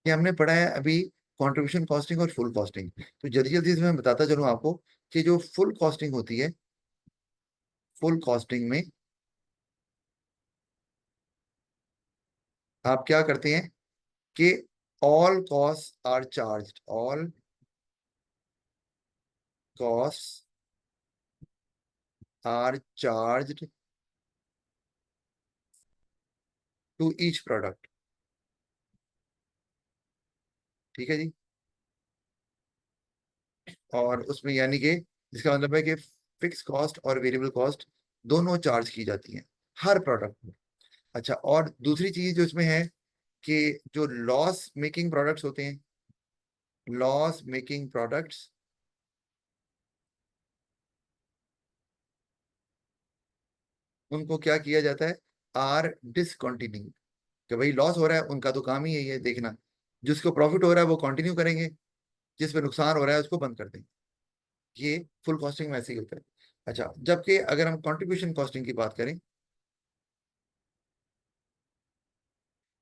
कि हमने पढ़ा है अभी कंट्रीब्यूशन कॉस्टिंग और फुल कॉस्टिंग। तो जल्दी जल्दी से मैं बताता चलूँ आपको कि जो फुल कॉस्टिंग होती है, फुल कॉस्टिंग में आप क्या करते हैं कि all cost are charged, all cost are charged to each product. ठीक है जी। और उसमें यानी कि जिसका मतलब है कि फिक्स कॉस्ट और वेरिएबल कॉस्ट दोनों चार्ज की जाती हैं हर प्रोडक्ट में। अच्छा, और दूसरी चीज जो इसमें है कि जो लॉस मेकिंग प्रोडक्ट्स होते हैं, लॉस मेकिंग प्रोडक्ट्स, उनको क्या किया जाता है, आर डिसकंटिन्यू। कि भाई लॉस हो रहा है, उनका तो काम ही यही है देखना। जिसको प्रॉफिट हो रहा है वो कंटिन्यू करेंगे, जिस पे नुकसान हो रहा है उसको बंद कर देंगे। ये फुल कॉस्टिंग में ऐसे ही होता है। अच्छा, जबकि अगर हम कंट्रीब्यूशन कॉस्टिंग की बात करें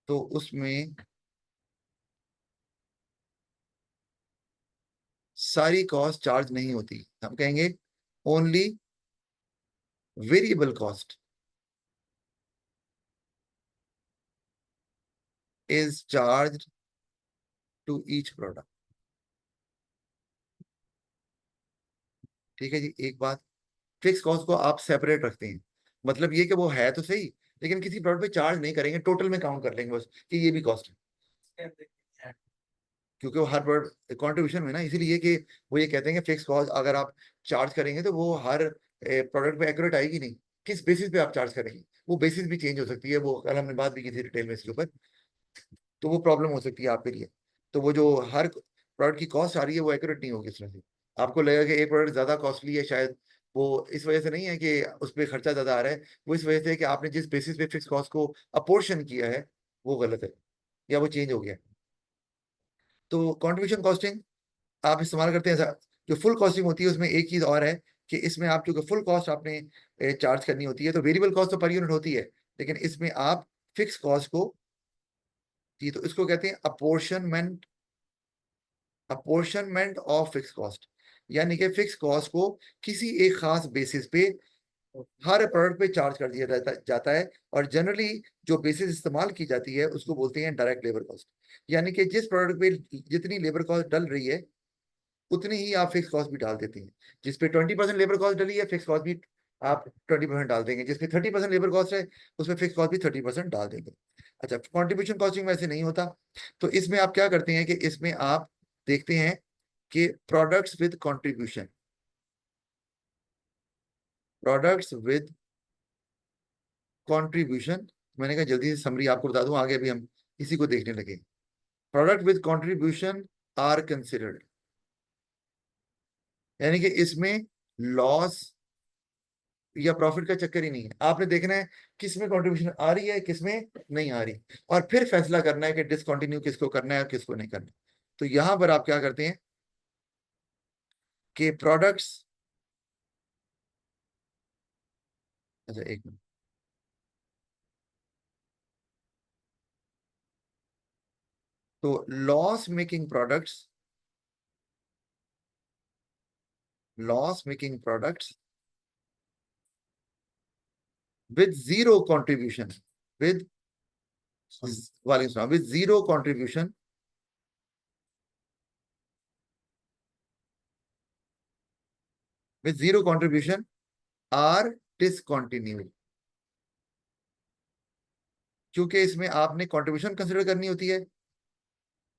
तो उसमें सारी कॉस्ट चार्ज नहीं होती। हम कहेंगे only variable cost is charge to each product. ठीक है जी। एक बात, फिक्स कॉस्ट को आप सेपरेट रखते हैं, मतलब ये कि वो है तो सही लेकिन किसी प्रोडक्ट पे चार्ज नहीं करेंगे, टोटल में काउंट कर लेंगे बस कि ये भी कॉस्ट है, क्योंकि वो हर प्रोडक्ट कंट्रीब्यूशन में ना, इसीलिए कि वो ये कहते हैं कि फिक्स कॉस्ट अगर आप चार्ज करेंगे तो वो हर प्रोडक्ट पे एक्यूरेट आएगी नहीं। किस बेसिस पे आप चार्ज करेंगे, वो बेसिस भी चेंज हो सकती है, वो कल हमने बात भी की थी डिटेल में इसके ऊपर। तो वो प्रॉब्लम हो सकती है आपके लिए। तो वो जो हर प्रोडक्ट की कॉस्ट आ रही है वो एक्यूरेट नहीं होगी इसमें से। आपको लगेगा कि एक प्रोडक्ट ज्यादा कॉस्टली है, शायद वो इस वजह से नहीं है कि उस पर खर्चा ज्यादा आ रहा है, वो इस वजह से है कि आपने जिस बेसिस पे फिक्स कॉस्ट को अपोर्शन किया है वो गलत है, या वो चेंज हो गया। तो कंट्रीब्यूशन कॉस्टिंग आप इस्तेमाल करते हैं। जो फुल कॉस्टिंग होती है उसमें एक चीज और है कि इसमें आप जो फुल कॉस्ट आपने चार्ज करनी होती है, तो वेरिएबल कॉस्ट तो पर यूनिट होती है, लेकिन इसमें आप फिक्स कॉस्ट को, जी, तो इसको कहते हैं apportionment, apportionment of fix cost. यानी कि फिक्स कॉस्ट को किसी एक खास बेसिस पे हर प्रोडक्ट पे चार्ज कर दिया जाता है। और जनरली जो बेसिस इस्तेमाल की जाती है उसको बोलते हैं डायरेक्ट लेबर कॉस्ट। यानी कि जिस प्रोडक्ट पे जितनी लेबर कॉस्ट डल रही है उतनी ही आप फिक्स कॉस्ट भी डाल देते हैं। जिस पे 20% लेबर कॉस्ट डली है, फिक्स कॉस्ट भी आप 20% डाल देंगे। जिसपे 30% लेबर कॉस्ट है उसमें फिक्स कॉस्ट भी 30% डाल देंगे। अच्छा, कंट्रीब्यूशन कॉस्टिंग में ऐसे नहीं होता। तो इसमें आप क्या करते हैं कि इसमें आप देखते हैं कि products with contribution, products with contribution, मैंने कहा जल्दी से समरी आपको बता दूं, आगे अभी हम इसी को देखने लगे। Product with contribution are considered, यानी कि इसमें लॉस या प्रॉफिट का चक्कर ही नहीं है। आपने देखना है किसमें कंट्रीब्यूशन आ रही है किसमें नहीं आ रही, और फिर फैसला करना है कि डिसकंटिन्यू किसको करना है और किसको नहीं करना। तो यहां पर आप क्या करते हैं कि प्रोडक्ट्स, अच्छा एक मिनट, तो loss making products, loss making products with zero contribution, with, वालेकुम सलाम, with zero contribution, with zero contribution are discontinued. क्योंकि इसमें आपने कंट्रीब्यूशन कंसिडर करनी होती है,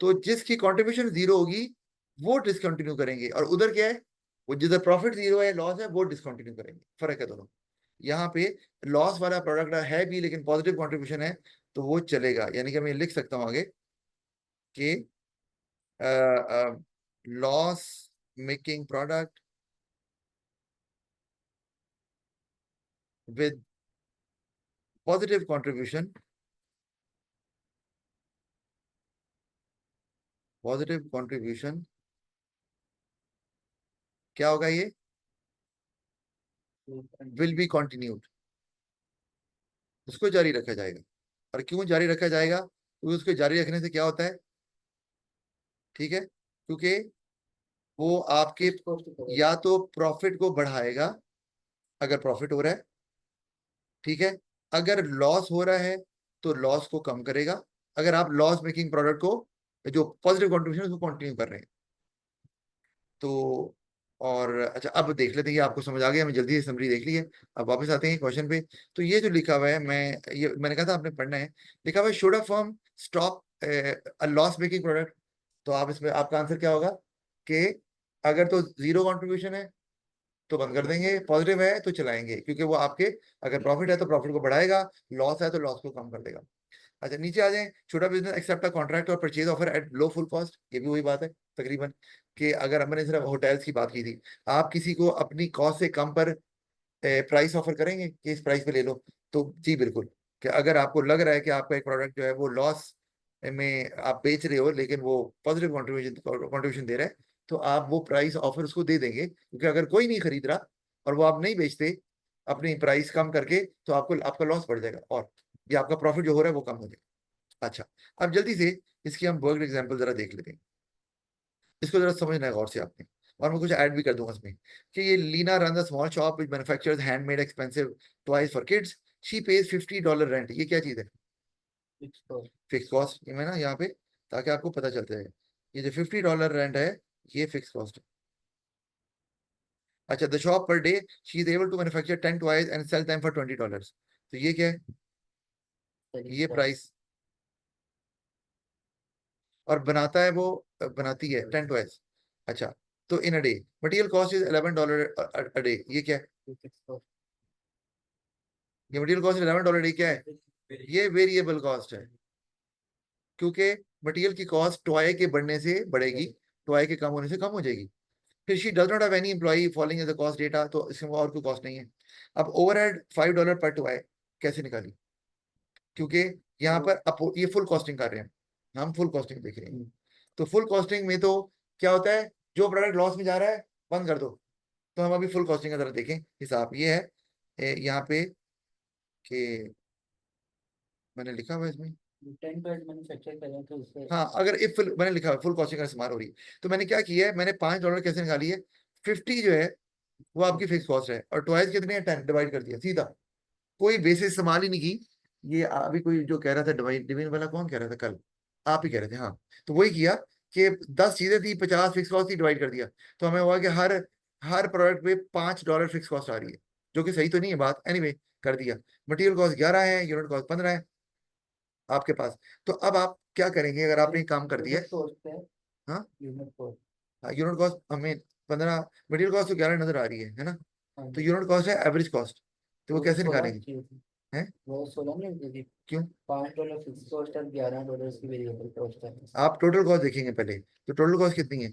तो जिसकी कंट्रीब्यूशन जीरो होगी वो डिसकंटिन्यू करेंगे, और उधर क्या है, वो जिधर प्रॉफिट जीरो है लॉस है वो डिसकंटिन्यू करेंगे। फर्क है दोनों। यहाँ पे लॉस वाला प्रोडक्ट है भी लेकिन पॉजिटिव कंट्रीब्यूशन है तो वो चलेगा। यानी कि मैं लिख सकता हूँ आगे कि loss making product with positive contribution, positive contribution क्या होगा, ये विल बी कंटिन्यूड, उसको जारी रखा जाएगा। और क्यों जारी रखा जाएगा, क्योंकि उसको जारी रखने से क्या होता है ठीक है, क्योंकि वो आपके या तो प्रॉफिट को बढ़ाएगा अगर प्रॉफिट हो रहा है, ठीक है, अगर लॉस हो रहा है तो लॉस को कम करेगा, अगर आप लॉस मेकिंग प्रोडक्ट को, जो पॉजिटिव कंट्रीब्यूशन उसको कंटिन्यू कर रहे हैं तो। और अच्छा, अब देख लेते हैं, ये आपको समझ आ गया, हमें जल्दी से समरी देख ली है। अब वापस आते हैं क्वेश्चन पे। तो ये जो लिखा हुआ है, मैंने कहा था आपने पढ़ना है, लिखा हुआ है should a firm stop a loss making product. तो आप इसमें आपका आंसर क्या होगा कि अगर तो जीरो कंट्रीब्यूशन है तो बंद कर देंगे, पॉजिटिव है तो चलाएंगे, क्योंकि वो आपके, अगर प्रॉफिट है तो प्रॉफिट को बढ़ाएगा, लॉस है तो लॉस को कम कर देगा। अच्छा, नीचे आ जाए, छोटा बिजनेस एक्सेप्ट अ कॉन्ट्रैक्ट और purchase offer at low full cost, ये भी वही बात है तकरीबन, कि अगर हमने सिर्फ होटल्स की बात की थी, आप किसी को अपनी कॉस्ट से कम पर प्राइस ऑफर करेंगे कि इस प्राइस पे ले लो, तो जी बिल्कुल। कि अगर आपको लग रहा है कि आपका एक प्रोडक्ट जो है वो लॉस में आप बेच रहे हो लेकिन वो पॉजिटिव कंट्रीब्यूशन दे रहा है, तो आप वो प्राइस ऑफर उसको दे देंगे, क्योंकि अगर कोई नहीं खरीद रहा और वो आप नहीं बेचते अपनी प्राइस कम करके, तो आपको आपका लॉस बढ़ जाएगा और ये आपका प्रॉफिट जो हो रहा है वो कम हो जाएगा। अच्छा, अब जल्दी से इसकी हम वर्क एग्जाम्पल जरा देख लेते हैं, इसको जरा समझना है गौर से आपने, और मैं कुछ ऐड भी कर दूंगा इसमें। कि ये Leena run a small shop which manufactures handmade expensive toys for kids, she pays $50 rent. ये क्या चीज है? Fix cost. ये मैं ना यहाँ पे, ताकि आपको पता चलता है, ये जो $50 रेंट है ये फिक्स कॉस्ट है। अच्छा, the shop per day she is able to manufacture 10 toys and sell them for $20। तो ये क्या है? ये प्राइस। और बनाता है वो, बनाती है 10 टॉयज। अच्छा, तो in a day material cost is $11 a day, ये क्या है? ये मटेरियल कॉस्ट $11 डे क्या है? ये वेरिएबल कॉस्ट है, क्योंकि मटेरियल की कॉस्ट टॉय के बढ़ने से बढ़ेगी, टॉय के कम होने से कम हो जाएगी। फिर she does not have any employee following as a cost data, तो इसमें और कोई कॉस्ट नहीं है। अब ओवरहेड $5 पर टॉय कैसे निकाली? क्योंकि यहाँ पर ये फुल कॉस्टिंग कर रहे हैं, हम फुल कॉस्टिंग देख रहे हैं। तो फुल कॉस्टिंग में तो क्या होता है, जो प्रोडक्ट लॉस में जा रहा है बंद कर दो। तो हम अभी फुल कॉस्टिंग का जरा देखें हिसाब। ये है यहाँ पे कि मैंने लिखा हुआ है इसमें, 10 पैड मैन्युफैक्चर करें तो उससे हाँ, अगर इफ फुल मैंने लिखा है फुल कॉस्टिंग का इस्तेमाल हो रही है, तो मैंने क्या किया है, मैंने $5 कैसे निकाली है? 50 जो है वो आपकी फिक्स कॉस्ट है, और ट्वाइस कितने हैं? 10 डिवाइड कर दिया सीधा, कोई बेसिस इस्तेमाल ही नहीं की। ये अभी कोई जो कह रहा था डिवाइड डिवीजन वाला, कौन कह रहा था कल? आप ही कह रहे थे, हाँ। तो वही किया कि 10 चीजें थी, 50 फिक्स कॉस्ट थी, डिवाइड कर दिया। तो हमें हुआ कि हर हर प्रोडक्ट पे $5 फिक्स कॉस्ट आ रही है, जो कि सही तो नहीं है बात, एनीवे कर दिया। मटेरियल कॉस्ट 11 है, यूनिट कॉस्ट 15 है आपके पास। तो अब आप क्या करेंगे अगर आपने काम कर दिया है? हाँ, यूनिट कॉस्ट हमें 15, मटेरियल कॉस्ट तो 11 नजर आ रही है ना? तो यूनिट कॉस्ट है एवरेज कॉस्ट, तो वो कैसे निकालेंगे? हैं? वो 16 नहीं होती थी। क्यों? $5 फिक्स कॉस्ट है, $11 की वेरिएबल कॉस्ट है। आप टोटल कॉस्ट देखेंगे पहले, तो टोटल कॉस्ट कितनी है?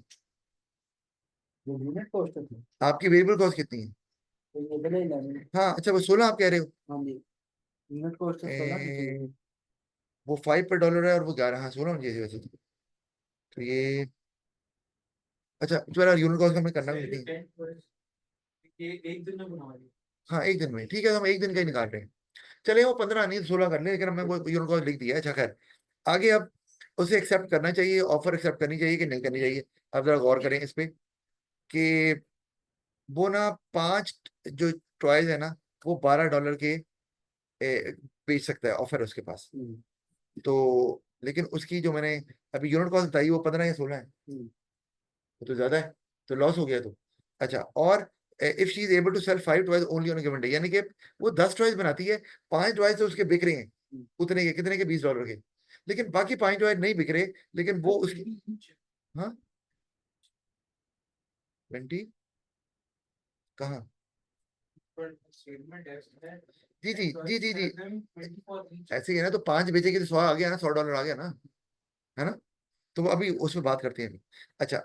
जो यूनिट कॉस्ट थी आपकी वेरिएबल कॉस्ट कितनी है? तो ये बदले ही नहीं। हाँ, अच्छा, वो 16 आप कह रहे हो। हाँ जी, यूनिट कॉस्ट 16 थी। वो 5 पर डॉलर है और वो 11, हाँ 16 होनी चाहिए वैसे तो ये, अच्छा चलो, यूनिट कॉस्ट हमें करना भी नहीं। एक दिन में बना दी। हाँ, एक दिन में, ठीक है, तो हम एक दिन का ही निकाल रहे हैं। चले, वो 15 नहीं 16 कर ले, लेकिन हमने वो यूनिट कॉस्ट लिख दिया है। अच्छा, खैर आगे। अब उसे एक्सेप्ट करना चाहिए, ऑफर एक्सेप्ट करनी चाहिए कि नहीं करनी चाहिए? अब जरा गौर करें इस पे कि वो ना 5 जो टॉयज है ना, वो $12 के बेच सकता है, ऑफर है उसके पास। तो लेकिन उसकी जो मैंने अभी यूनिट कॉस्ट बताई वो 15 या 16 है, वो तो ज्यादा है, तो लॉस हो गया तो। अच्छा, और if she is able to sell 5 toys only on given day, यानी कि वो 10 टॉयज बनाती है, 5 टॉयज तो उसके बिक रहे हैं, उतने के कितने के? $20 के। लेकिन बाकी 5 टॉयज नहीं बिक रहे, लेकिन वो उसकी, हाँ 20 कहाँ? जी जी जी जी जी, ऐसे ही है ना, तो 5 बेचेगी तो 100 आ गया ना, $100 आ गया ना, है ना? तो वो अभी उसमें बात करते हैं अभी। अच्छा,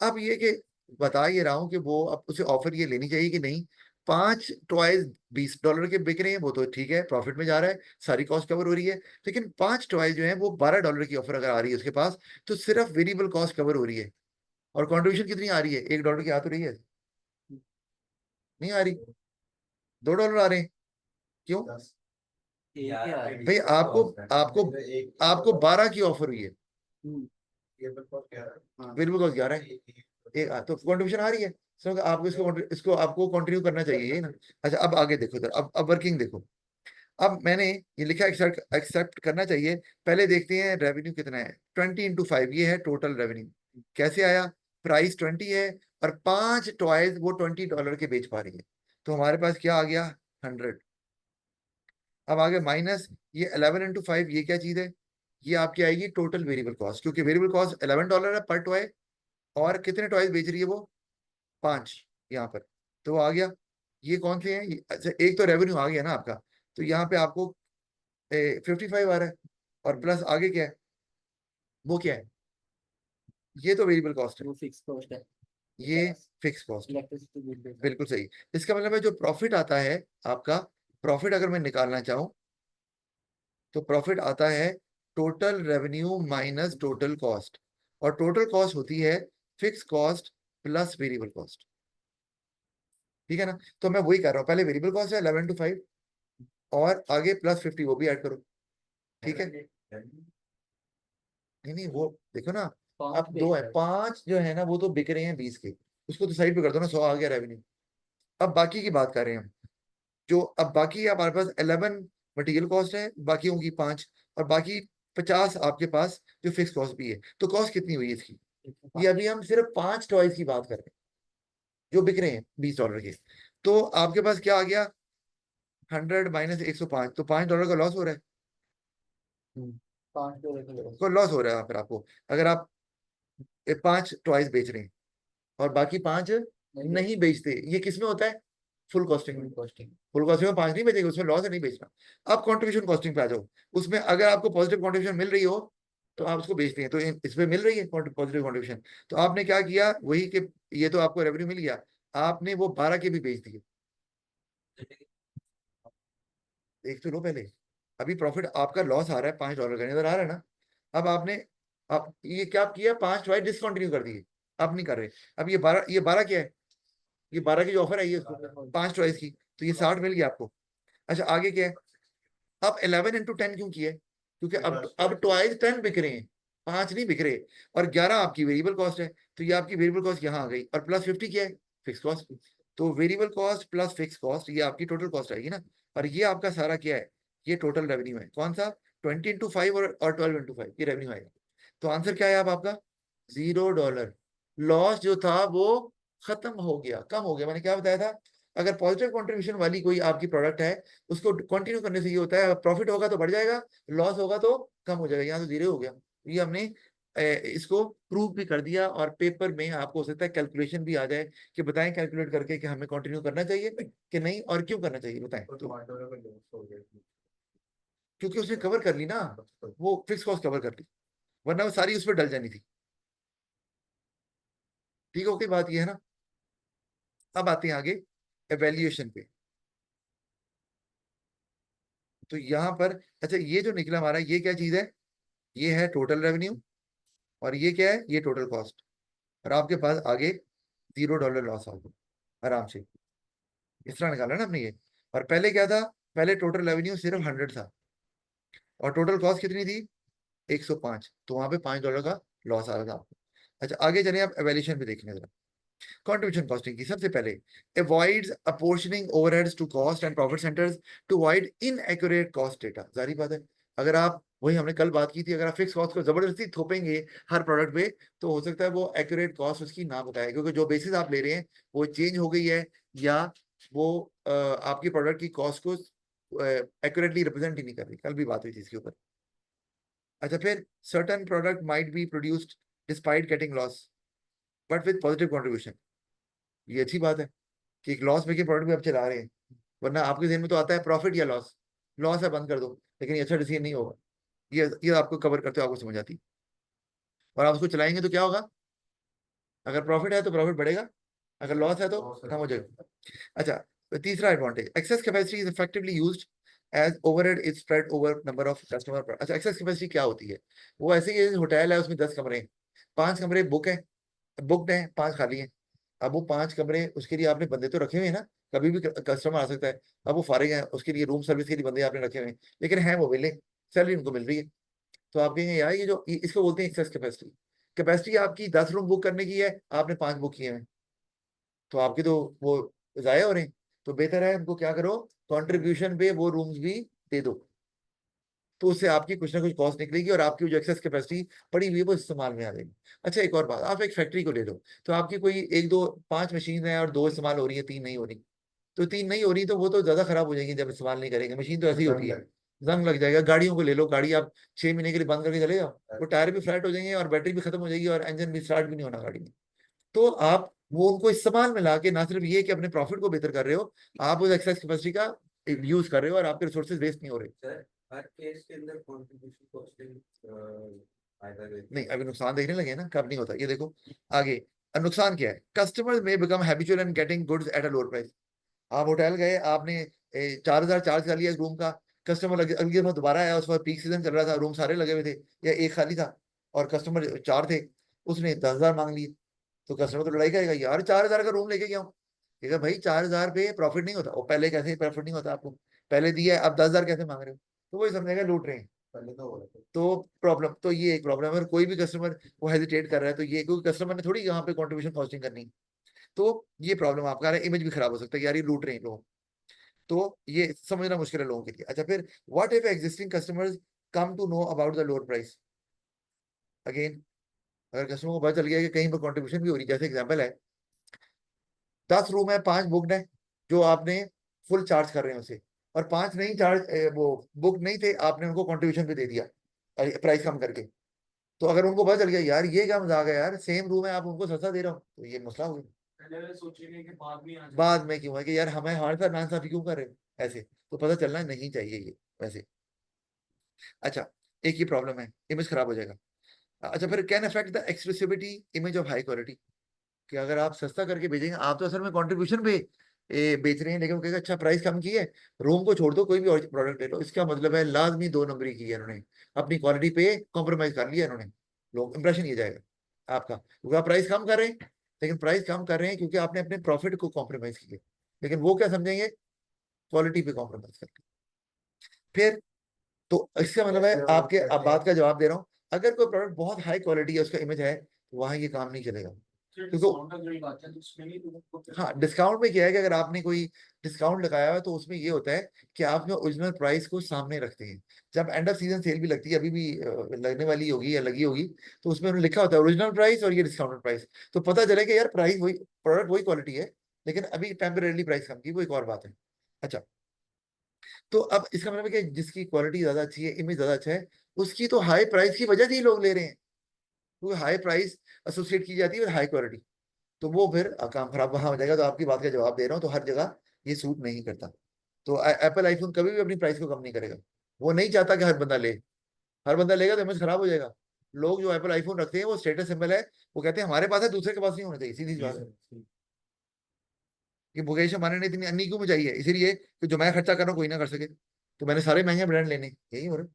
अब ये कि बता ये रहा हूं कि वो अब उसे ऑफर ये लेनी चाहिए कि नहीं। 5 टॉयज $20 के बिक रहे हैं, वो तो ठीक है, प्रॉफिट में जा रहा है, सारी कॉस्ट कवर हो रही है। लेकिन 5 टॉयज जो है वो $12 की ऑफर अगर आ रही है उसके पास, तो सिर्फ वेरिएबल कॉस्ट कवर हो रही है, और कॉन्ट्रीब्यूशन कितनी आ रही है? $1 की आ तो रही है? नहीं आ रही, $2 आ रहे हैं। क्यों भाई? आपको आपको आपको 12 की ऑफर हुई है, वेरिएबल कॉस्ट 11 है। तो कंट्रीब्यूशन आ रही है। सो आपको इसको आपको कंटिन्यू करना चाहिए, ये ना। अच्छा, अब आगे देखो इधर, अब वर्किंग देखो। अब मैंने ये लिखा एक्सेप्ट एक्सेप्ट करना चाहिए। पहले देखते हैं रेवेन्यू कितना है। 20 × 5 ये है टोटल रेवेन्यू। कैसे आया? प्राइस 20 है और 5 टॉयज वो $20 के बेच पा रही है, तो हमारे पास क्या आ गया? 100। अब आगे माइनस ये 11 × 5, ये क्या चीज है? ये आपकी आएगी टोटल वेरिएबल कॉस्ट, क्योंकि वेरिएबल कॉस्ट $11 है पर टॉय। और कितने टॉयज बेच रही है वो? 5 यहाँ पर। तो वो आ गया। ये कौन से हैं? अच्छा, एक तो रेवेन्यू आ गया ना आपका। तो यहाँ पे आपको 55 आ रहा है। और प्लस आगे क्या है? वो क्या है? ये तो वेरिएबल कॉस्ट है। वो फिक्स कॉस्ट है। ये फिक्स कॉस्ट है। इलेक्ट्रिसिटी बिल पे बिल्कुल सही। इसका मतलब है जो प्रॉफिट आता है आपका, प्रॉफिट अगर मैं निकालना चाहूं तो प्रॉफिट आता है total revenue minus total cost. और टोटल कॉस्ट होती है fix cost plus variable cost. ठीक है ना? तो मैं वही कर रहा हूँ, पहले वेरिएबल कॉस्ट है 11 × 5 और आगे प्लस 50 वो भी ऐड करो। ठीक है? नहीं नहीं, वो देखो ना। अब 2 है, 5 जो है ना वो तो बिक रहे हैं 20 के। उसको तो साइड पे कर दो ना, 100 आ गया रेवेन्यू। अब बाकी की बात कर रहे हैं हम। जो अब बाकी हमारे पास 11 मटेरियल कॉस्ट है, बाकी होंगी 5। और बाकी 50 आपके पास जो फिक्स कॉस्ट भी है। तो कॉस्ट कितनी हुई है इसकी? ये अभी हम सिर्फ 5 टॉयज की बात कर रहे हैं जो बिक रहे हैं $20 के। तो आपके पास क्या आ गया? 100 माइनस 105, तो $5 का लॉस हो रहा है। $5 को लॉस हो रहा है फिर आपको, अगर आप 5 टॉयज बेच रहे हैं और बाकी 5 नहीं बेचते। ये किस में होता है? फुल कॉस्टिंग में। कॉस्टिंग। फुल कॉस्टिंग में 5 नहीं बेचेंगे, उसमें लॉस है, नहीं बेचना। अब कंट्रीब्यूशन कॉस्टिंग पे आ जाओ। उसमें अगर आपको पॉजिटिव कंट्रीब्यूशन मिल रही हो तो आप उसको बेचते हैं, तो इसमें मिल रही है पॉजिटिव कंट्रीब्यूशन। तो आपने क्या किया? वही कि ये तो आपको रेवेन्यू मिल गया, आपने वो 12 के भी बेच दिए। देख तो लो पहले। अभी प्रॉफिट आपका लॉस आ रहा है $5 का, नजर आ रहा है ना? अब आपने, अब ये क्या किया? 5 टॉय डिसकंटिन्यू कर दिए, अब नहीं कर रहे। अब ये बारह क्या है? ये 12 की जो ऑफर आई है उसको 5 चॉइस की, तो ये 60 मिल गया आपको। अच्छा, आगे क्या है? अब 11 × 10 क्यों किया है? क्योंकि अब टॉयज 10 बिक रहे हैं, 5 नहीं बिक रहे। और 11 आपकी वेरिएबल कॉस्ट है, तो ये आपकी वेरिएबल कॉस्ट यहाँ आ गई। और प्लस 50 क्या है? Fix cost. तो variable cost plus fix cost, ये आपकी टोटल कॉस्ट आएगी ना। और ये आपका सारा क्या है? ये टोटल रेवेन्यू है। कौन सा? 20 × 5 और 12 × 5 ये रेवेन्यू आएगा। तो आंसर क्या है अब आपका? $0। लॉस जो था वो खत्म हो गया, कम हो गया। मैंने क्या बताया था? अगर पॉजिटिव कंट्रीब्यूशन वाली कोई आपकी प्रोडक्ट है, उसको कंटिन्यू करने से ये होता है, प्रॉफिट होगा तो बढ़ जाएगा, लॉस होगा तो कम हो जाएगा। यहाँ तो 0 हो गया। ये हमने इसको प्रूव भी कर दिया, और पेपर में आपको हो सकता है कैलकुलेशन भी आ जाए कि बताएं कैलकुलेट करके कि हमें कंटिन्यू करना चाहिए कि नहीं, और क्यों करना चाहिए बताएं। तो क्योंकि उसने कवर कर ली ना, वो फिक्स कॉस्ट कवर कर ली, वरना वो सारी उस पर डल जानी थी। ठीक है, ओके, बात ये है ना। अब आते हैं आगे एवेल्युएशन पे। तो यहाँ पर, अच्छा, ये जो निकला हमारा, ये क्या चीज है? ये है टोटल रेवेन्यू। और ये क्या है? ये टोटल कॉस्ट। और आपके पास आगे $0 लॉस आ गया आराम से। इस तरह निकाला ना हमने ये। और पहले क्या था? पहले टोटल रेवेन्यू सिर्फ 100 था और टोटल कॉस्ट कितनी थी? 105, तो वहां पे $5 का लॉस आ रहा था आपको। अच्छा, आगे चले आप एवेल्यूशन पे देखने जरा। कंट्रीब्यूशन कॉस्टिंग की सबसे पहले, avoids apportioning overheads to cost and profit centres to avoid inaccurate cost data. जारी बात है। अगर आप, वही हमने कल बात की थी, अगर आप फिक्स कॉस्ट को जबरदस्ती थोपेंगे हर प्रोडक्ट पे, तो हो सकता है वो एक्यूरेट कॉस्ट उसकी ना बताए, क्योंकि जो बेसिस आप ले रहे हैं वो चेंज हो गई है, या वो आपकी प्रोडक्ट की कॉस्ट को एक्यूरेटली रिप्रेजेंट ही नहीं कर रही। कल भी बात हुई थी इसके ऊपर। अच्छा, फिर certain product might be produced despite getting loss but with positive contribution. ये अच्छी बात है कि एक लॉस मेकिंग प्रोडक्ट भी आप चला रहे हैं, वरना आपके जहन में तो आता है प्रॉफिट या लॉस। लॉस है, बंद कर दो। लेकिन ये अच्छा डिसीजन नहीं होगा। ये आपको कवर करते हो आपको समझ आती। और आप उसको चलाएंगे तो क्या होगा? अगर प्रॉफिट है तो प्रॉफिट बढ़ेगा, अगर लॉस है तो कम हो जाएगा। अच्छा, तो तीसरा advantage, excess capacity is effectively used as overhead is spread over number of customer. अच्छा, एक्सेस कैपेसिटी क्या होती है? वो ऐसे ही होटल है, उसमें 10 कमरे हैं, 5 कमरे बुकड हैं, 5 खाली हैं। अब वो 5 कमरे, उसके लिए आपने बंदे तो रखे हुए हैं ना, कभी भी कस्टमर आ सकता है। अब वो फारिग है, उसके लिए रूम सर्विस के लिए बंदे आपने रखे हुए हैं, लेकिन है वो विले, सैलरी उनको मिल रही है। तो आप कहेंगे यार ये जो इसको बोलते हैं एक्सेस कैपेसिटी। कैपेसिटी आपकी 10 रूम बुक करने की है, आपने 5 बुक किए हैं, तो आपके तो वो जाया हो रहे हैं। तो बेहतर है उनको क्या करो, कंट्रीब्यूशन पे वो रूम्स भी दे दो, तो उससे आपकी कुछ ना कुछ कॉस्ट निकलेगी और आपकी जो एक्सेस कैपेसिटी पड़ी हुई है वो इस्तेमाल में आ जाएगी। अच्छा एक और बात, आप एक फैक्ट्री को ले लो, तो आपकी कोई एक दो 5 मशीन है और 2 इस्तेमाल हो रही है, 3 नहीं हो रही, तो 3 नहीं हो रही तो वो तो ज्यादा खराब हो जाएगी जब इस्तेमाल नहीं करेंगे, मशीन तो ऐसी ही होती है, जंग लग जाएगा। गाड़ियों को ले लो, गाड़ी आप 6 महीने के लिए बंद करके चले जाओ, वो टायर भी फ्लैट हो जाएंगे और बैटरी भी खत्म हो जाएगी और इंजन भी स्टार्ट भी नहीं होना गाड़ी में। तो आप वो उनको इस्तेमाल में लाके ना सिर्फ ये कि अपने प्रॉफिट को बेहतर कर रहे हो, आप उस एक्सेस कैपेसिटी का यूज कर रहे हो और आपके रिसोर्सेज वेस्ट नहीं हो रहे। सर हर केस के अंदर कंट्रीब्यूशन कॉस्टिंग फायदा देती नहीं है। अभी नुकसान देखने लगे हैं ना, कब नहीं होता ये देखो आगे। नुकसान क्या है, कस्टमर में become habitual and getting goods at a lower price. आप होटल गए, आपने 4,000 चार्ज कर लिया एक रूम का, कस्टमर लगे अगली बार दोबारा आया, उस पर पीक सीजन चल रहा था, रूम सारे लगे हुए थे या एक खाली था और कस्टमर 4 थे, उसने 10,000 मांग लिए, तो कस्टमर तो लड़ाई करेगा, यार 4,000 का रूम लेके गया हूँ। कहेगा भाई 4,000 पे प्रॉफिट नहीं होता, और पहले कैसे प्रॉफिट नहीं होता आपको, पहले दिया है अब 10,000 कैसे मांग रहे हो, तो वही समझेगा लूट रहे हैं। पहले तो हो रहा था। तो प्रॉब्लम तो ये एक प्रॉब्लम है, अगर कोई भी कस्टमर वो हेजिटेट कर रहा है तो ये, क्योंकि कस्टमर ने थोड़ी यहाँ पे कंट्रीब्यूशन कॉस्टिंग करनी, तो ये प्रॉब्लम आपका आ रहा है, इमेज भी खराब हो सकता है कि यार ये लूट रहे हैं लोग, तो ये समझना मुश्किल है लोगों के लिए। अच्छा फिर what if existing customers come to know about the lower price, again अगर कस्टमर को पता चल गया कि कहीं पर कंट्रीब्यूशन भी हो रही है, जैसे एग्जांपल है 10 रूम है, 5 बुकड है, जो आपने फुल चार्ज कर रहे हैं उसे, और 5 नहीं चार्ज वो बुक नहीं थे, आपने उनको कंट्रीब्यूशन भी दे दिया प्राइस कम करके, तो अगर उनको पता चल गया यार ये क्या मजाक है यार, सेम रूम है आप उनको सस्ता दे रहा हो, तो ये मसला हो गया। पहले सोचेंगे कि बाद में आ जाएगा। बाद में क्यों है कि यार हमें हमारे साथ नाइंसाफी क्यों कर रहे हो ऐसे, तो पता चलना नहीं चाहिए ये वैसे। अच्छा एक ही प्रॉब्लम है, इमेज खराब हो जाएगा। अच्छा फिर can affect the exclusivity image of high quality, कि अगर आप सस्ता करके बेचेंगे, आप तो असल में कंट्रीब्यूशन पे बेच रहे हैं, लेकिन वो कहेगा अच्छा प्राइस कम की है, रूम को छोड़ दो कोई भी और प्रोडक्ट ले लो, इसका मतलब है लाजमी 2 नंबरी की है इन्होंने, अपनी क्वालिटी पे कॉम्प्रोमाइज कर लिया इन्होंने, लोग इंप्रेशन ये जाएगा आपका, क्योंकि आप प्राइस कम कर रहे हैं, लेकिन प्राइस कम कर रहे हैं क्योंकि आपने अपने प्रॉफिट को कॉम्प्रोमाइज किया, लेकिन वो क्या समझेंगे, क्वालिटी पे कॉम्प्रोमाइज करके। फिर तो इसका मतलब है आपके अब बात का जवाब दे रहा हूँ, अगर कोई प्रोडक्ट बहुत हाई क्वालिटी है, उसका इमेज है, तो वहां ये काम नहीं चलेगा, क्योंकि हाँ डिस्काउंट में क्या है कि अगर आपने कोई डिस्काउंट लगाया हुआ है तो उसमें ये होता है कि आप अपने ओरिजिनल प्राइस को सामने रखते हैं। जब एंड ऑफ सीजन सेल भी लगती है, अभी भी लगने वाली होगी या लगी होगी, तो उसमें उन्होंने लिखा होता है ओरिजिनल प्राइस और ये डिस्काउंटेड प्राइस, तो पता चले कि यार प्राइस वही, प्रोडक्ट वही क्वालिटी है, लेकिन अभी टेम्परेली प्राइस कम की, वो एक और बात है। अच्छा तो अब इसका मतलब है कि जिसकी क्वालिटी ज्यादा अच्छी है, इमेज ज्यादा अच्छा है, उसकी तो हाई प्राइस की वजह से ही लोग ले रहे हैं, क्योंकि हाई प्राइस एसोसिएट की जाती है विद हाई क्वालिटी, तो वो फिर काम खराब वहां हो जाएगा। तो आपकी बात का जवाब दे रहा हूँ, तो हर जगह ये सूट नहीं करता। तो एप्पल आईफोन कभी भी अपनी प्राइस को कम नहीं करेगा, वो नहीं चाहता कि हर बंदा ले, हर बंदा लेगा तो इमेज खराब हो जाएगा। लोग जो एप्पल आईफोन रखते हैं वो स्टेटस सिंबल है, वो कहते हैं हमारे पास है, दूसरे के पास नहीं होना चाहिए, सीधी सी जी बात है। सर। कि मुकेश अंबानी ने इतनी अन्नी क्यों बचाई है, इसीलिए कि जो मैं खर्चा कर रहा हूँ कोई ना कर सके, तो मैंने सारे महंगे ब्रांड लेने, यही हो रहा है।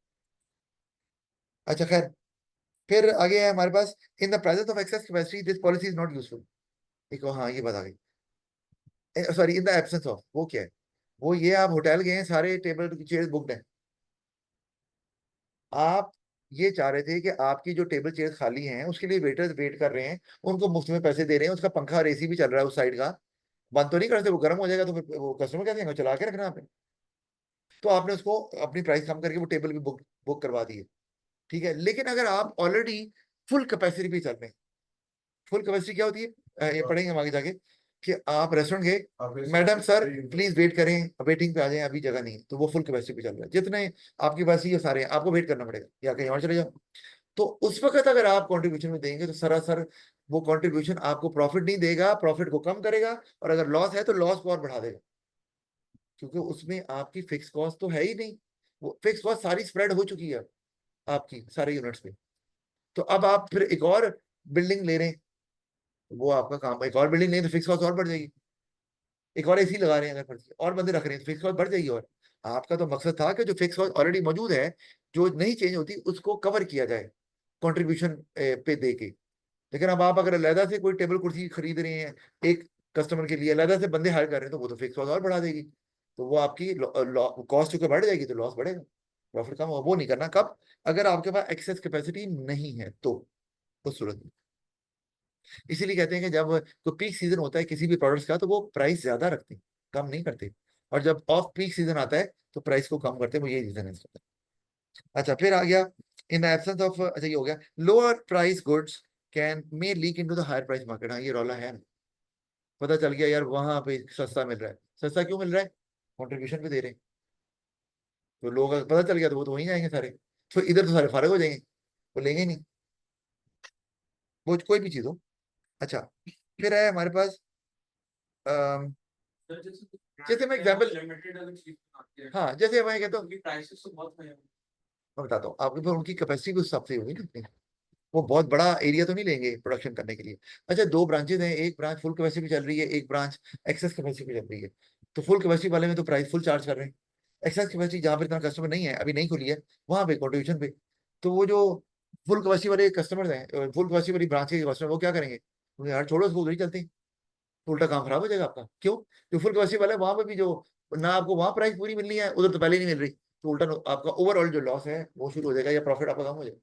अच्छा खैर, फिर आगे है हमारे पास, in the presence of excess capacity this policy is not useful. एक हाँ ये बात आ गई, sorry in the absence of, वो क्या है, वो ये आप होटल गए हैं, सारे टेबल चेयर बुकड हैं, आप ये चाह रहे थे कि आपकी जो टेबल चेयर खाली हैं उसके लिए वेटर्स वेट कर रहे हैं, उनको मुफ्त में पैसे दे रहे हैं, उसका पंखा और एसी भी चल रहा है उस साइड का, बंद तो नहीं करते, वो गर्म हो जाएगा तो फिर वो कस्टमर क्या देंगे, चला के रखना आपने, तो आपने उसको अपनी प्राइस कम करके वो टेबल भी बुक बुक करवा दी है, ठीक है। लेकिन अगर आप ऑलरेडी फुल कैपेसिटी पे चल रहे हैं, फुल कैपेसिटी क्या होती है, ये पढ़ेंगे हम आगे जाके, कि आप रेस्टोरेंट गए, मैडम सर प्लीज वेट करें, वेटिंग पे आ जाएं, अभी जगह नहीं है, तो वो फुल कैपेसिटी पे चल रहा है, जितने आपके पास ही ये सारे हैं, आपको वेट करना पड़ेगा या कहीं और चले जाओ। तो उस वक्त अगर आप कंट्रीब्यूशन में देंगे तो सरासर वो कंट्रीब्यूशन आपको प्रॉफिट नहीं देगा, प्रॉफिट को कम करेगा, और अगर लॉस है तो लॉस को और बढ़ा देगा, क्योंकि उसमें आपकी फिक्स कॉस्ट तो है ही नहीं, वो फिक्स कॉस्ट सारी स्प्रेड हो चुकी है आपकी सारे यूनिट्स पे। तो अब आप फिर एक और बिल्डिंग ले रहे हैं, वो आपका काम, एक और बिल्डिंग नहीं तो फिक्स कॉस्ट और बढ़ जाएगी, एक और एसी लगा रहे हैं अगर फर्जी और बंदे रख रहे हैं तो फिक्स कॉस्ट बढ़ जाएगी, और आपका तो मकसद था कि जो फिक्स कॉस्ट ऑलरेडी मौजूद है, जो नहीं चेंज होती, उसको कवर किया जाए कंट्रीब्यूशन पे दे के। लेकिन अब आप अगर अलहदा से कोई टेबल कुर्सी खरीद रहे हैं एक कस्टमर के लिए, अलहदा से बंदे हायर कर रहे हैं, तो वो तो फिक्स कॉस्ट और बढ़ा देगी, तो वो आपकी कॉस्ट चूंकि बढ़ जाएगी तो लॉस बढ़ेगा, प्रॉफिट कम होगा, वो नहीं करना। कब, अगर आपके पास एक्सेस कैपेसिटी नहीं है तो, उस सूरत में। इसीलिए कहते हैं कि जब तो पीक सीजन होता है किसी भी प्रोडक्ट्स का तो वो प्राइस ज्यादा रखते हैं, कम नहीं करते। और जब ऑफ पीक सीजन आता है तो प्राइस को कम करते हैं, वो यही रीजन है इसका। अच्छा फिर आ गया, इन द एब्सेंस ऑफ, अच्छा ये हो गया, lower price goods can may leak into the higher price market. हाँ ये रौला है ना। पता चल गया यार वहां पे सस्ता मिल रहा है, सस्ता क्यों मिल रहा है, कंट्रीब्यूशन पे दे रहे हैं। तो लोग अगर पता चल गया तो वो तो वहीं जाएंगे सारे, तो इधर तो सारे फारग हो जाएंगे, वो लेंगे ही नहीं, वो कोई भी चीज हो। अच्छा फिर है हमारे पास, अम, सर जैसे जैसे मैं ब्रांड है वो एग्जाम्पल, लिमिटेड अगर चीज बनाते हैं हाँ जैसे मैं कहता हूँ, उनकी प्राइसेस तो बहुत हाई मैं बताता हूँ आपके पास उनकी कैपेसिटी उस हिसाब से होगी ना, वो बहुत बड़ा एरिया तो नहीं लेंगे प्रोडक्शन करने के लिए। अच्छा दो ब्रांचेज हैं, एक ब्रांच फुल कैपेसिटी पे चल रही है, एक ब्रांच एक्सेस कैपेसिटी पे चल रही है। तो फुल कैपेसिटी वाले में तो प्राइस फुल चार्ज कर रहे हैं, एक्सेस कैपेसिटी जहाँ पर इतना कस्टमर नहीं है, अभी नहीं खुली है, वहां पे कॉन्ट्रीब्यूशन पे। तो वो जो फुल कैपेसिटी वाले कस्टमर हैं, फुल कैपेसिटी वाली ब्रांच के कस्टमर, वो क्या करेंगे, उन्हें यार छोड़ो उसको, उधर ही चलते हैं। तो उल्टा काम खराब हो जाएगा आपका, क्यों, जो फुल कैपेसिटी वाला है वहां पे भी जो, ना आपको वहां प्राइस पूरी मिलनी है, उधर तो पहले ही नहीं मिल रही, तो उल्टा आपका ओवरऑल जो लॉस है वो शुरू हो जाएगा या प्रॉफिट आपका कम हो जाएगा।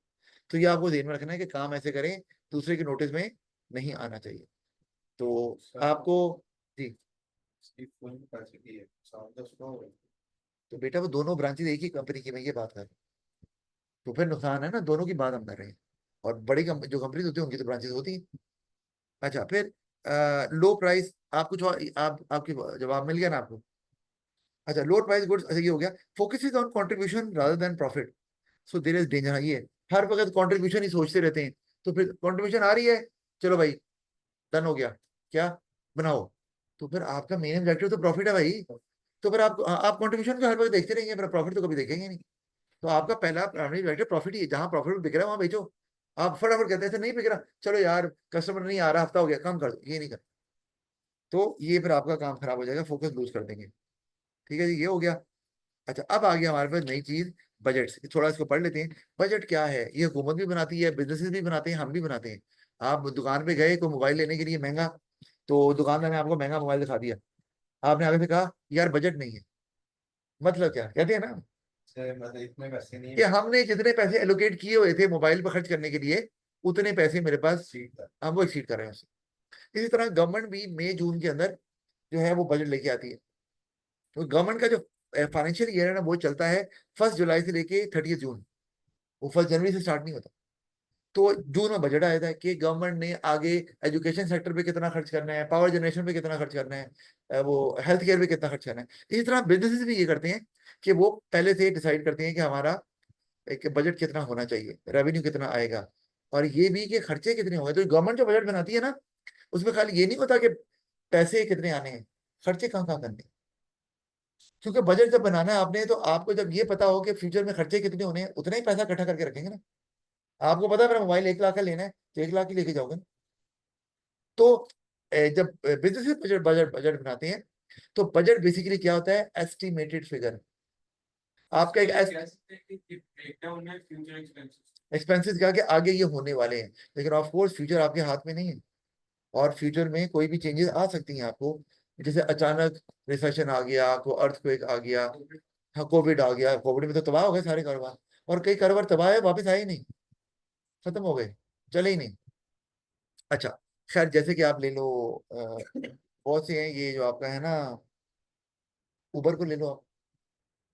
तो ये आपको ध्यान में रखना है कि काम ऐसे करें, दूसरे के नोटिस में नहीं आना चाहिए। तो है आपको, जी, इसकी फुल कैपेसिटी है साउंड स्लो हो तो बेटा वो दोनों ब्रांचेज एक ही कंपनी की, मैं ये बात कर रहा हूँ, तो फिर नुकसान है ना, दोनों की बात हम कर रहे हैं। और बड़ी जो कंपनीज होती है उनकी तो ब्रांचेज होती हैं। अच्छा फिर लो प्राइस, आप कुछ और, आप आपकी जवाब मिल गया ना आपको। अच्छा लो प्राइस गुड्स, अच्छा ये हो गया, focuses on contribution rather than profit, so there is danger. ये हर वक्त कंट्रीब्यूशन ही सोचते रहते हैं, तो फिर कंट्रीब्यूशन आ रही है, चलो भाई डन हो गया, क्या बनाओ, तो फिर आपका मेन ऑब्जेक्टिव तो प्रॉफिट है भाई। तो फिर आप कंट्रीब्यूशन का हर वक्त देखते रहेंगे, फिर प्रॉफिट तो कभी देखेंगे नहीं। तो आपका पहला प्राइमरी ऑब्जेक्टिव प्रॉफिट ही है, जहां प्रॉफिट बिक रहा है वहां बेचो। आप फटाफट कहते हैं "ऐसे नहीं बिक रहा, चलो यार कस्टमर नहीं आ रहा, हफ्ता हो गया, कम कर दो", ये नहीं कर, तो ये फिर आपका काम खराब हो जाएगा, फोकस लूज कर देंगे। ठीक है जी, ये हो गया। अच्छा अब आ गया हमारे पास नई चीज, बजट, थोड़ा इसको पढ़ लेते हैं। बजट क्या है, ये हुकूमत भी बनाती है, बिजनेसेस भी बनाते हैं, हम भी बनाते हैं। आप दुकान पे गए कोई मोबाइल लेने के लिए महंगा, तो दुकानदार ने आपको महंगा मोबाइल दिखा दिया, आपने आगे से कहा यार बजट नहीं है, मतलब क्या कहते हैं ना, से मतलब इतने पैसे नहीं कि है हमने जितने पैसे एलोकेट किए हुए थे मोबाइल पर खर्च करने के लिए, उतने पैसे मेरे पास, सीट का हम वो एक्सीड कर रहे हैं उससे। इसी तरह गवर्नमेंट भी मई जून के अंदर जो है वो बजट लेके आती है। तो गवर्नमेंट का जो फाइनेंशियल ईयर है ना वो चलता है 1 जुलाई से लेके 30 जून, वो 1 जनवरी से स्टार्ट नहीं होता। तो जून में बजट आया था कि गवर्नमेंट ने आगे एजुकेशन सेक्टर पे कितना खर्च करना है, पावर जनरेशन पे कितना खर्च करना है, वो हेल्थ केयर पे कितना खर्च करना है। इसी तरह बिजनेसेस भी ये करते हैं कि वो पहले से डिसाइड करते हैं कि हमारा एक बजट कितना होना चाहिए, रेवेन्यू कितना आएगा, और ये भी कि खर्चे कितने होंगे। तो गवर्नमेंट जो बजट बनाती है ना, उसमें खाली ये नहीं होता कि पैसे कितने आने हैं, खर्चे कहाँ कहाँ करने हैं। क्योंकि बजट जब बनाना है आपने, तो आपको जब ये पता हो कि फ्यूचर में खर्चे कितने होने हैं, उतना ही पैसा इकट्ठा करके रखेंगे ना। आपको पता है मेरा मोबाइल 1 लाख का लेना है, तो 1 लाख ही लेके जाओगे ना। तो जब बिजनेस बजट बजट बजट बनाते हैं, तो बजट बेसिकली क्या होता है, एस्टिमेटेड फिगर। आपका एक इसको ये कह सकते हैं कि ब्रेकडाउन में फ्यूचर एक्सपेंसेस एक्सपेंसेस क्या कि आगे ये होने वाले हैं, लेकिन ऑफ कोर्स फ्यूचर आपके हाथ में नहीं है, और फ्यूचर में कोई भी चेंजेस आ सकती हैं आपको। जैसे अचानक रिसेशन आ गया, को अर्थक्वेक आ गया, हाँ कोविड आ गया, कोविड में तो तबाह हो गए सारे कारोबार, और कई कारोबार तबाह है वापस आए ही नहीं, खत्म हो गए, चले ही नहीं। अच्छा खैर जैसे कि आप ले लो, बहुत से हैं ये जो आपका है ना, उबर को ले लो आप।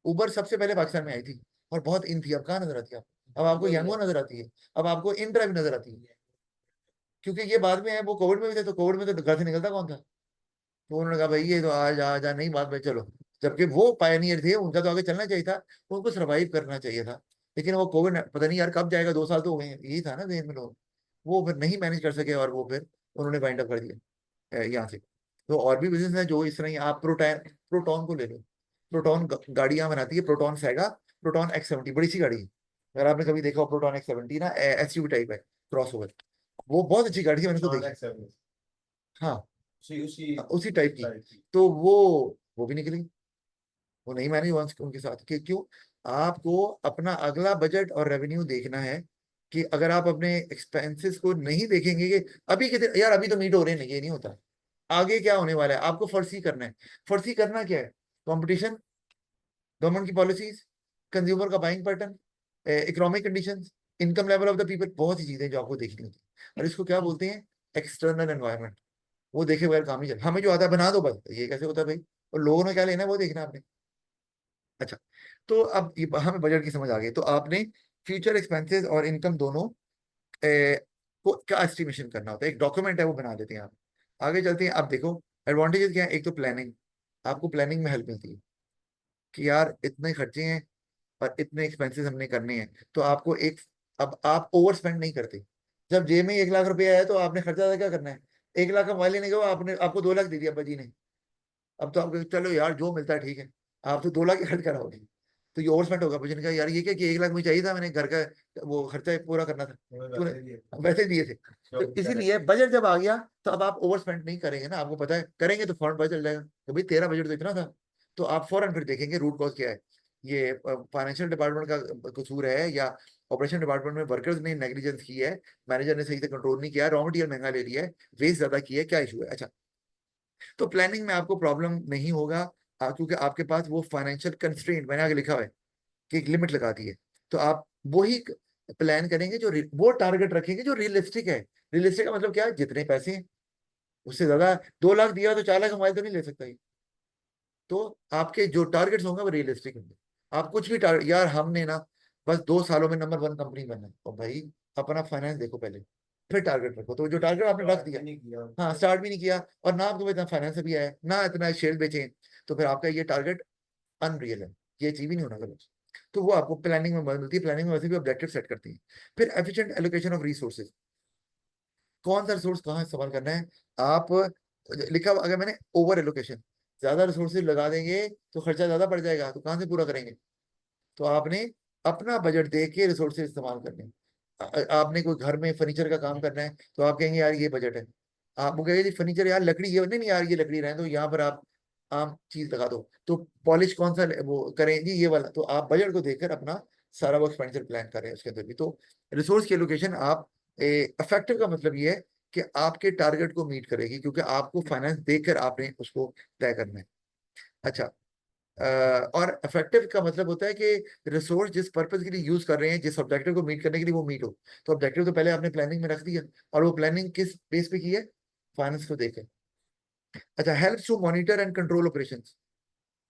उबर सबसे पहले पाकिस्तान में आई थी और बहुत इन थी, अब कहाँ नजर आती है आपको, अब आपको यंगो नजर आती है, अब आपको इन ड्राइव नजर आती है, क्योंकि ये बाद में है, वो कोविड में भी थे, तो कोविड में तो घर से निकलता कौन था, तो उन्होंने कहा भाई ये तो आज आज नहीं, बाद में चलो। जबकि वो पायनियर थे, उनका तो आगे चलना चाहिए था, उनको सरवाइव करना चाहिए था। लेकिन वो कोविड पता नहीं यार कब जाएगा, 2 साल तो हो गए हैं, यही था ना देश में लोग, वो फिर नहीं मैनेज कर सके, और वो फिर उन्होंने वाइंड अप कर दिया यहाँ से। तो और भी बिजनेस है जो इस तरह ही, आप प्रोटॉन प्रोटॉन को ले लो। प्रोटॉन गाड़ियां बनाती है, प्रोटॉन सैगा, प्रोटॉन X70 बड़ी सी गाड़ी है, अगर आपने कभी देखा हो प्रोटॉन X70 ना, SUV टाइप है, क्रॉस ओवर, वो बहुत अच्छी गाड़ी है, मैंने उसको नॉन देखी। एक्सेप्टेबल हाँ उसी उसी उसी टाइप की। टाइप की तो वो भी निकली, वो नहीं मैनेज हुआ उनके साथ, क्यों, आपको अपना अगला बजट और रेवेन्यू देखना है, कि अगर आप अपने एक्सपेंसेस को नहीं देखेंगे कि अभी कितने यार अभी तो मीट हो रहे हैं, ये नहीं होता, आगे क्या होने वाला है आपको फर्सी करना है। फर्सी करना क्या है, कंपटीशन, गवर्नमेंट की पॉलिसीज, कंज्यूमर का buying pattern, economic conditions, income level of the people, बहुत सी चीजें जो आपको देखनी होती है। और इसको क्या बोलते हैं, एक्सटर्नल एनवायरनमेंट। वो देखे बगैर काम नहीं चल, हमें जो आता है बना दो बस, ये कैसे होता है भाई, और लोगों ने क्या लेना है वो देखना है आपने। अच्छा, तो अब हमें बजट की समझ आ गई, तो आपने फ्यूचर एक्सपेंसेस और इनकम दोनों को क्या एस्टिमेशन करना होता है, एक डॉक्यूमेंट है वो बना देते हैं आप। आगे चलते हैं, अब देखो एडवांटेजेस क्या है, एक तो प्लानिंग, आपको प्लानिंग में हेल्प मिलती है कि यार इतने खर्चे हैं और इतने एक्सपेंसेस हमने करने हैं, तो आपको एक, अब आप ओवर स्पेंड नहीं करते। जब जेब में 1 लाख रुपया आया तो आपने खर्चा ज्यादा क्या करना है, 1 लाख का मोबाइल लेने गए, आपने आपको 2 लाख दे दिया अब्बा जी ने, अब तो आप चलो यार जो मिलता है ठीक है, आप तो 2 लाख ही खर्च कराओगे, तो ये ओवर स्पेंड होगा। मुझे कहा यार ये क्या कि 1 लाख मुझे चाहिए था, मैंने घर का वो खर्चा पूरा करना था, तूने वैसे दिए थे। तो इसीलिए बजट जब आ गया तो अब आप ओवर स्पेंड नहीं करेंगे ना, आपको पता है करेंगे तो फौरन पता चल जाएगा कि भाई तेरा बजट तो इतना था। तो आप फौरन फिर देखेंगे रूट कॉज क्या है, ये फाइनेंशियल डिपार्टमेंट का कसूर है या ऑपरेशन डिपार्टमेंट में वर्कर्स ने नेग्लिजेंस की है, मैनेजर ने सही से कंट्रोल नहीं किया, रॉ मटेरियल महंगा ले लिया है, वेस्ट ज्यादा किया है, क्या इशू है। अच्छा, तो प्लानिंग में आपको प्रॉब्लम नहीं होगा, क्योंकि आपके पास वो फाइनेंशियल कंस्ट्रेंट मैंने आगे लिखा हुआ है कि एक लिमिट लगा दी है। तो आप वही प्लान करेंगे जो वो टारगेट रखेंगे जो रियलिस्टिक है। रियलिस्टिक का मतलब क्या है, जितने पैसे हैं उससे ज्यादा, 2 लाख दिया तो 4 लाख का मोबाइल तो नहीं ले सकता ये। तो आपके जो टारगेट्स होंगे वो रियलिस्टिक होंगे। आप कुछ भी टारगेट, यार हमने ना बस 2 सालों में नंबर 1 कंपनी बनना है, तो भाई अपना फाइनेंस देखो पहले, फिर टारगेट रखो। तो जो टारगेट आपने रख दिया, हाँ स्टार्ट भी नहीं किया, और ना आपको इतना फाइनेंस भी आया ना इतना शेयर बेचे हैं, तो फिर आपका ये टारगेट अनरियल है, ये अचीव ही नहीं होना कभी। तो वो आपको प्लानिंग में मदद मिलती है, प्लानिंग में वैसे भी ऑब्जेक्टिव सेट करती है। फिर एफिशिएंट एलोकेशन ऑफ रिसोर्सेज, कौन सा रिसोर्स कहाँ इस्तेमाल करना है। आप लिखा हुआ- अगर मैंने ओवर एलोकेशन, ज्यादा रिसोर्सेज लगा देंगे तो खर्चा ज्यादा पड़ जाएगा, तो कहाँ से पूरा करेंगे। तो आपने अपना बजट देख के रिसोर्सेज इस्तेमाल करने हैं। आपने कोई घर में फर्नीचर का काम करना है तो आप कहेंगे यार ये बजट है, आप वो कहेंगे जी फर्नीचर यार लकड़ी ये नहीं, नहीं यार ये लकड़ी रहे तो यहाँ पर आप आम चीज लगा दो, तो पॉलिश कौन सा वो करें जी ये वाला। तो आप बजट को देखकर अपना सारा वो एक्सपेंडिचर प्लान कर रहे हैं उसके अंदर भी। तो रिसोर्स की एलोकेशन आप इफेक्टिव का मतलब ये है कि आपके टारगेट को मीट करेगी, क्योंकि आपको फाइनेंस देखकर आपने उसको तय करना है। अच्छा, और इफेक्टिव का मतलब होता है कि रिसोर्स जिस पर्पज के लिए यूज कर रहे हैं, जिस ऑब्जेक्टिव को मीट करने के लिए वो मीट हो। तो ऑब्जेक्टिव तो पहले आपने प्लानिंग में रख दिया, और वो प्लानिंग किस बेस पे की है, फाइनेंस को देकर। अच्छा, helps to monitor and control operations,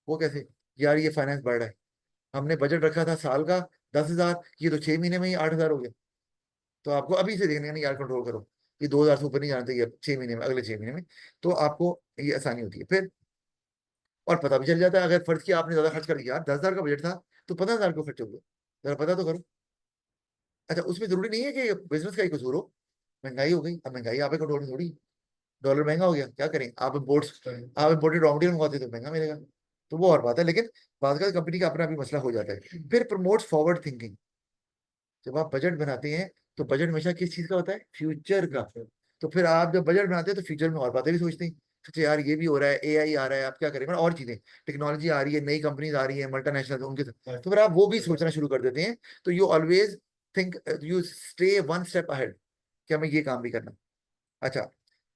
वो कैसे, यार ये फाइनेंस बढ़ रहा है, हमने बजट रखा था साल का 10,000, ये तो 6 महीने में ही 8,000 हो गया, तो आपको अभी से देखने नहीं यार कंट्रोल करो, ये 2,000 से ऊपर नहीं जाना चाहिए 6 महीने में, अगले 6 महीने में। तो आपको ये आसानी होती है फिर, और पता भी चल जाता है, अगर फर्ज किया आपने ज्यादा खर्च कर दिया, यार 10,000 का बजट था तो 15,000 को खर्च हो गया, जरा पता तो करो। अच्छा, उसमें जरूरी नहीं है कि बिजनेस का ही कसूर हो, महंगाई हो गई, अब महंगाई आप कंट्रोल में थोड़ी, डॉलर महंगा हो गया क्या करें, आप इम्पोर्टेड रॉ मटेरियल मंगवाते तो महंगा मिलेगा, तो वो और बात है। लेकिन बात का कंपनी का अपना भी मसला हो जाता है। फिर प्रमोट्स फॉरवर्ड थिंकिंग, जब आप बजट बनाते हैं तो बजट हमेशा किस चीज का होता है, फ्यूचर का। तो फिर आप जब बजट बनाते हैं तो फ्यूचर में और बातें भी सोचते हैं, सोचे यार ये भी हो रहा है, एआई आ रहा है, आप क्या करें, मतलब और चीजें, टेक्नोलॉजी आ रही है, नई कंपनीज आ रही है मल्टीनेशनल, उनके साथ तो फिर आप वो भी सोचना शुरू कर देते हैं। तो you always think, you stay 1 step ahead कि हमें ये काम भी करना। अच्छा,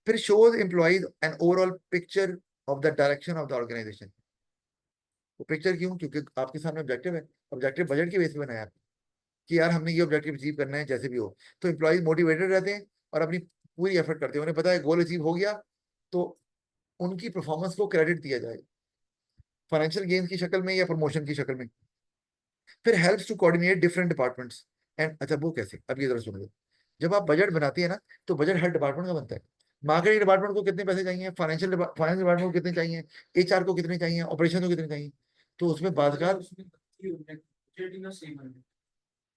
फिर shows employees an overall picture of the direction of the organisation. वो पिक्चर क्यों, क्योंकि आपके सामने ऑब्जेक्टिव है, ऑब्जेक्टिव बजट की बेस पे बनाया है कि यार हमने ये ऑब्जेक्टिव अचीव करना है जैसे भी हो। तो एम्प्लॉइज मोटिवेटेड रहते हैं और अपनी पूरी एफर्ट करते हैं, उन्हें पता है गोल अचीव हो गया तो उनकी परफॉर्मेंस को क्रेडिट दिया जाएगा, फाइनेंशियल गेन की शक्ल में या प्रमोशन की शक्ल में। फिर helps to coordinate different departments and, अच्छा वो कैसे, अब ये जरा सुन लो। जब आप बजट बनाती है ना, तो बजट हर डिपार्टमेंट का बनता है। मार्केटिंग डिपार्टमेंट को कितने पैसे चाहिए, फाइनेंस डिपार्टमेंट को कितने चाहिए, एचआर को कितने चाहिए, ऑपरेशन को कितने चाहिए। तो उसमें बात,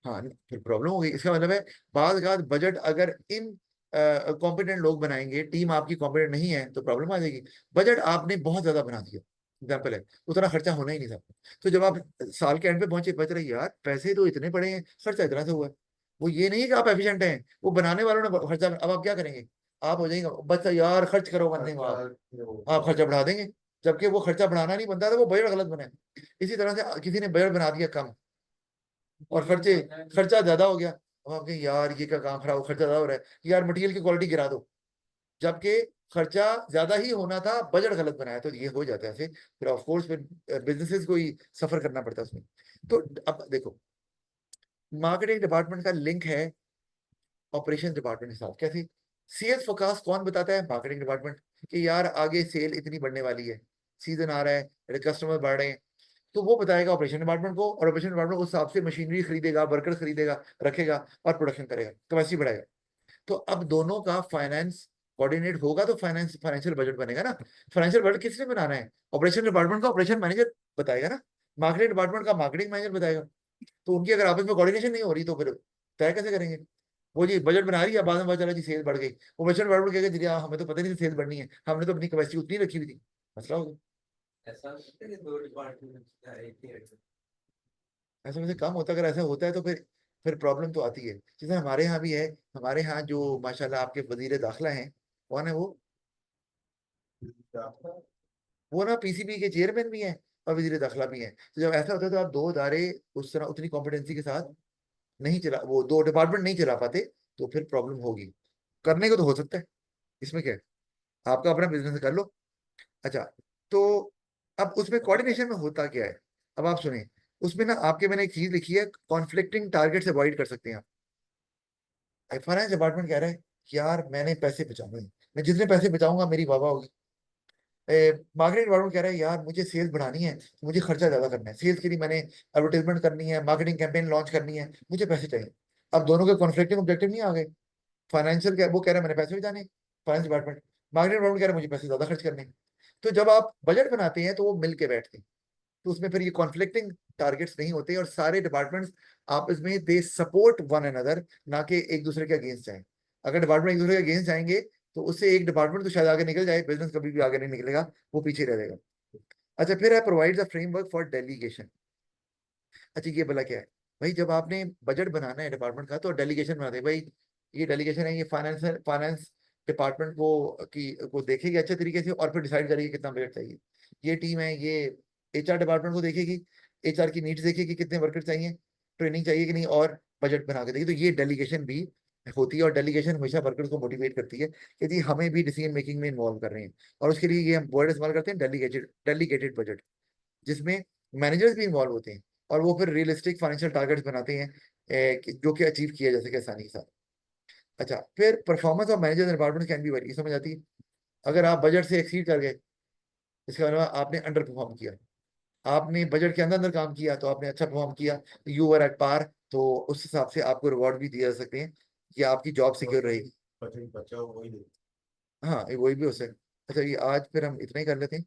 हाँ फिर प्रॉब्लम हो गई, इसका मतलब है बाद का बजट अगर इन कॉम्पिटेंट लोग बनाएंगे, टीम आपकी कॉम्पिटेंट नहीं है, तो प्रॉब्लम आ जाएगी। बजट आपने बहुत ज्यादा बना दिया, एग्जाम्पल है, उतना खर्चा होना ही नहीं था। तो जब आप साल के एंड पे पहुंचे, बच रहे यार पैसे तो इतने पड़े हैं, खर्चा इतना से हुआ है। वो ये नहीं है कि आप एफिशिएंट हैं, वो बनाने वालों ने खर्चा, अब आप क्या करेंगे, आप हो जाएंगे बच्चा यार खर्च करो बनने को, आप खर्चा बढ़ा देंगे, जबकि वो खर्चा बढ़ाना नहीं बनता था, वो बजट गलत बना है। इसी तरह से किसी ने बजट बना दिया कम और खर्चा ज्यादा हो गया, अब आप कहें यार ये क्या काम खराब हो, खर्चा ज्यादा हो रहा है, यार मटेरियल की क्वालिटी गिरा दो, जबकि खर्चा ज्यादा ही होना था, बजट गलत बनाया। तो ये हो जाता है ऐसे, फिर ऑफ कोर्स फिर बिजनेसेस को ही सफर करना पड़ता है उसमें। तो अब देखो, मार्केटिंग डिपार्टमेंट का लिंक है ऑपरेशन डिपार्टमेंट के साथ। कैसे? सेल्स फोरकास्ट कौन बताता है? मार्केटिंग डिपार्टमेंट, कि यार आगे सेल इतनी बढ़ने वाली है, सीजन आ रहा है, कस्टमर बढ़ रहे हैं, तो वो बताएगा ऑपरेशन डिपार्टमेंट को, और ऑपरेशन डिपार्टमेंट उस हिसाब से मशीनरी खरीदेगा, वर्कर खरीदेगा, रखेगा और प्रोडक्शन करेगा, कैपेसिटी बढ़ाएगा। तो अब दोनों का फाइनेंस कोऑर्डिनेट होगा तो फाइनेंशियल बजट बनेगा ना। फाइनेंशियल बजट किसने बनाना है? ऑपरेशन डिपार्टमेंट का ऑपरेशन मैनेजर बताएगा ना, मार्केटिंग डिपार्टमेंट का मार्केटिंग मैनेजर बताएगा। तो उनकी अगर आपस में कोऑर्डिनेशन नहीं हो रही तो फिर तय कैसे करेंगे? वो जी बजट बना रही है, बाद में पता चला जी सेल बढ़ गई, ऑपरेशन डिपार्टमेंट कहेगा जी हाँ, हमें तो पता नहीं सेल बढ़नी है, हमने तो अपनी कैपेसिटी उतनी रखी हुई थी, मसला होगा। ऐसा हो सकता है कि दो डिपार्टमेंट का एक ही head हो। ऐसा वैसे कम होता है, अगर ऐसा होता है तो फिर प्रॉब्लम तो आती है। जैसे हमारे यहाँ भी है, हमारे यहाँ जो माशाल्लाह आपके वजीर दाखिला हैं, कौन है वो ना पीसीबी के चेयरमैन भी हैं और वजीर दाखिला भी हैं। तो जब ऐसा होता है तो आप दो इदारे उस तरह उतनी कॉम्पिटेंसी के साथ नहीं चला, वो दो डिपार्टमेंट नहीं चला पाते, तो फिर प्रॉब्लम होगी। करने को तो हो सकता है, इसमें क्या है, आपका अपना बिजनेस कर लो। अच्छा, तो अब उसमें कोऑर्डिनेशन में होता क्या है? अब आप सुनिए, उसमें ना आपके मैंने एक चीज लिखी है, कॉन्फ्लिक्टिंग टारगेट से अवॉइड कर सकते हैं आप। फाइनेंस डिपार्टमेंट कह रहा है कि यार मैंने पैसे बचाने हैं, मैं जितने पैसे बचाऊंगा मेरी वाह वाह होगी। मार्केटिंग डिपार्टमेंट कह रहा है यार मुझे सेल्स बढ़ानी है, तो मुझे खर्चा ज्यादा करना है, सेल्स के लिए मैंने एडवर्टाइजमेंट करनी है, मार्केटिंग कैंपेन लॉन्च करनी है, मुझे पैसे चाहिए। अब दोनों के कॉन्फ्लिक्टिंग ऑब्जेक्टिव नहीं आ गए। फाइनेंशियल क्या वो कह रहा है मैंने पैसे बचाने, फाइनेंस डिपार्टमेंट, मार्केटिंग डिपार्टमेंट कह रहा है मुझे पैसे ज्यादा खर्च करने हैं। तो जब आप बजट बनाते हैं तो वो मिल के बैठते हैं, तो उसमें फिर ये कॉन्फ्लिक्टिंग टारगेट्स नहीं होते, और सारे डिपार्टमेंट्स आपस में दे सपोर्ट वन अनदर, ना कि एक दूसरे के अगेंस्ट जाएं। अगर डिपार्टमेंट एक दूसरे के अगेंस्ट जाएंगे तो उससे एक डिपार्टमेंट तो शायद आगे निकल जाए, बिजनेस कभी भी आगे नहीं निकलेगा, वो पीछे रह जाएगा। अच्छा, फिर है provides a framework for delegation. अच्छा, ये भला क्या है? भाई जब आपने बजट बनाना है डिपार्टमेंट का तो डेलीगेशन बनाते हैं भाई, ये डेलीगेशन है, ये फाइनेंस डिपार्टमेंट को देखेगी अच्छे तरीके से और फिर डिसाइड करेगी कितना बजट चाहिए। ये टीम है, ये एचआर डिपार्टमेंट को देखेगी, एचआर की नीड्स देखेगी, कितने वर्कर चाहिए, ट्रेनिंग चाहिए कि नहीं, और बजट बना के देगी। तो ये डेलीगेशन भी होती है, और डेलीगेशन हमेशा वर्कर्स को मोटिवेट करती है कि जी हमें भी डिसीजन मेकिंग में इन्वॉल्व कर रहे हैं। और उसके लिए ये हम वर्ड इस्तेमाल करते हैं, डेलीगेटेड बजट, जिसमें मैनेजर्स भी इन्वॉल्व होते हैं, और वो फिर रियलिस्टिक फाइनेंशियल टारगेट्स बनाते हैं, जो कि अचीव किया जा सके आसानी के साथ। अच्छा, फिर performance of managers and department can be very, समझ आती है? अगर आप बजट से एक्सीड कर गए, इसका मतलब आपने अंडर परफॉर्म किया, आपने बजट के अंदर अंदर काम किया तो आपने अच्छा परफॉर्म किया, यू आर एट पार, तो उस हिसाब से आपको रिवॉर्ड भी दिए जा सकते हैं, कि आपकी जॉब सिक्योर रहेगी। बचा वही हाँ, ये वही भी हो सकता है। अच्छा, ये आज फिर हम इतना ही कर लेते हैं।